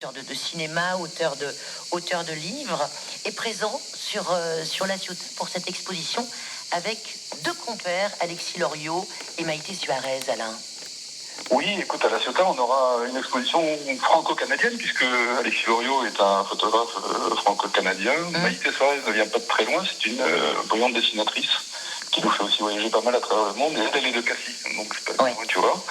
auteur de cinéma, auteur de livres, est présent sur La Ciotat pour cette exposition avec deux compères, Alexis Loriot et Maïté Suarez, Alain. Oui, écoute, à La Ciotat, on aura une exposition franco-canadienne, puisque Alexis Loriot est un photographe franco-canadien. Maïté Suarez ne vient pas de très loin, c'est une brillante dessinatrice qui nous fait aussi voyager pas mal à travers le monde, et elle est de Cassis, donc c'est pas loin, tu vois.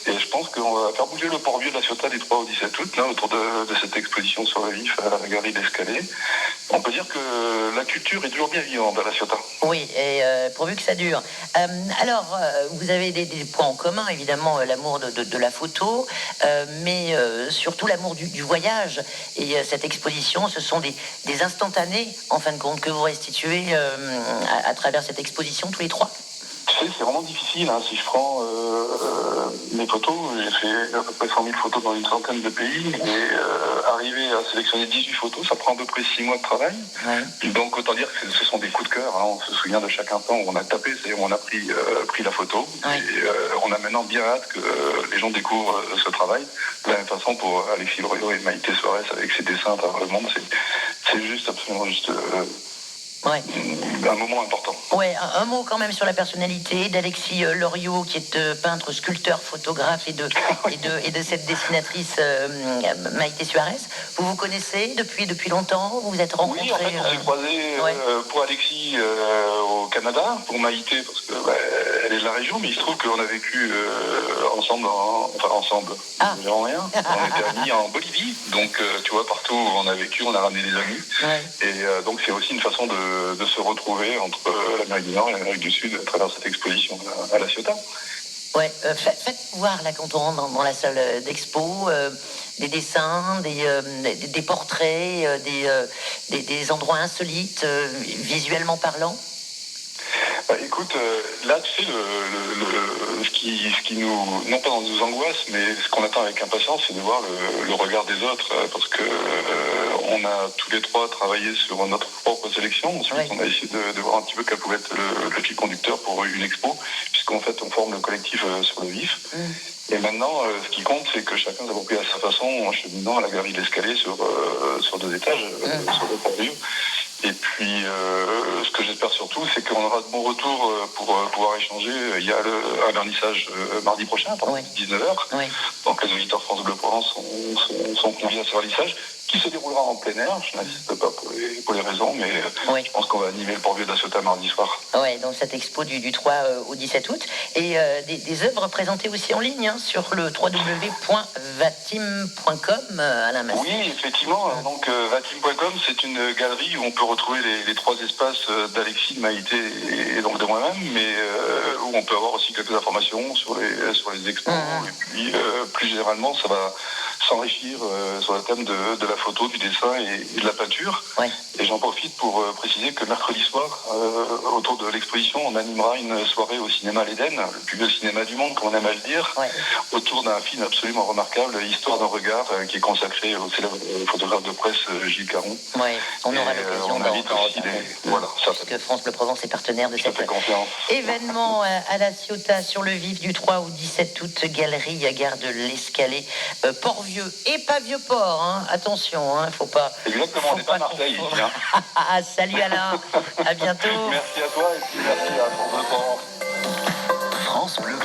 Et je pense qu'on va faire bouger le port-vieux de La Ciotat du 3 au 17 août, là, autour de cette exposition sur le vif à la galerie d'Escalais. On peut dire que la culture est toujours bien vivante à La Ciotat. Oui, et pourvu que ça dure. Alors, vous avez des points en commun, évidemment, l'amour de la photo, mais surtout l'amour du voyage. Et cette exposition, ce sont des instantanés, en fin de compte, que vous restituez à travers cette exposition, tous les trois. Tu sais, c'est vraiment difficile. Hein. Si je prends mes photos, j'ai fait à peu près 100 000 photos dans une centaine de pays, et arriver à sélectionner 18 photos, ça prend à peu près 6 mois de travail. Ouais. Donc autant dire que ce sont des coups de cœur. Hein. On se souvient de chaque instant où on a tapé, c'est-à-dire où on a pris la photo. Ouais. Et on a maintenant bien hâte que les gens découvrent ce travail. De la même façon pour Alexis Loriot et Maïté Suarez avec ses dessins à travers le monde, c'est juste absolument juste... Ouais. Un moment important. Ouais, un mot quand même sur la personnalité d'Alexis Loriot, qui est peintre, sculpteur, photographe, et de cette dessinatrice Maïté Suarez. Vous vous connaissez depuis longtemps? Vous vous êtes rencontrés? Oui, en fait, on s'est croisés pour Alexis au Canada, pour Maïté, parce que elle est de la région, mais il se trouve qu'on a vécu ensemble, en rien. On était amis en Bolivie, donc tu vois, partout où on a vécu, on a ramené des amis. Ouais. Et donc c'est aussi une façon de se retrouver entre l'Amérique du Nord et l'Amérique du Sud à travers cette exposition à La Ciotat. Ouais, faites voir là quand on rentre dans la salle d'expo des dessins, des portraits, des endroits insolites, visuellement parlant. Bah, écoute, là tu sais ce qui nous, non pas nous angoisse, mais ce qu'on attend avec impatience, c'est de voir le regard des autres, parce que on a tous les trois travaillé sur notre propre sélection. Ensuite, on a essayé de voir un petit peu quel pouvait être le fil conducteur pour une expo, puisqu'en fait on forme le collectif sur le vif. Et maintenant, ce qui compte, c'est que chacun s'approprie à sa façon, en cheminant à la galerie d'Escalais sur 2 étages, sur le port-vieux. Et puis, ce que j'espère surtout, c'est qu'on aura de bons retours pour pouvoir échanger. Il y a un vernissage mardi prochain, à partir de 19h. Oui. Donc, les auditeurs France Bleu Provence sont conviés à ce vernissage, qui se déroulera en plein air. Je n'insiste pas pour les raisons, mais je pense qu'on va animer le port-vieux de La Ciotat mardi soir. Oui, donc cette expo du 3 au 17 août. Et des œuvres présentées aussi en ligne sur le www.vatim.com, Alain Massé. Oui, effectivement. Donc, vatim.com, c'est une galerie où on peut retrouver les 3 espaces d'Alexis, de Maïté et donc de moi-même, mais où on peut avoir aussi quelques informations sur les expos. Et puis, plus généralement, ça va s'enrichir sur le thème de la photo, du dessin et de la peinture. Ouais. Et j'en profite pour préciser que mercredi soir, autour de l'exposition, on animera une soirée au cinéma L'Éden, le plus vieux cinéma du monde, comme on aime à le dire, autour d'un film absolument remarquable, Histoire d'un regard, qui est consacré au célèbre photographe de presse Gilles Caron. Oui, on aura l'occasion d'en parler. Voilà, parce que France Bleu Provence est partenaire de cet événement à La Ciotat sur le vif du 3 au 17 août, galerie à gare de l'Escalais, Port-Vieux et pas Vieux-Port, hein. Attention, hein, faut pas. Exactement, on n'est pas Marseille ici. Hein. Salut Alain, à bientôt. Merci à toi et merci à France Bleu Provence. France Bleu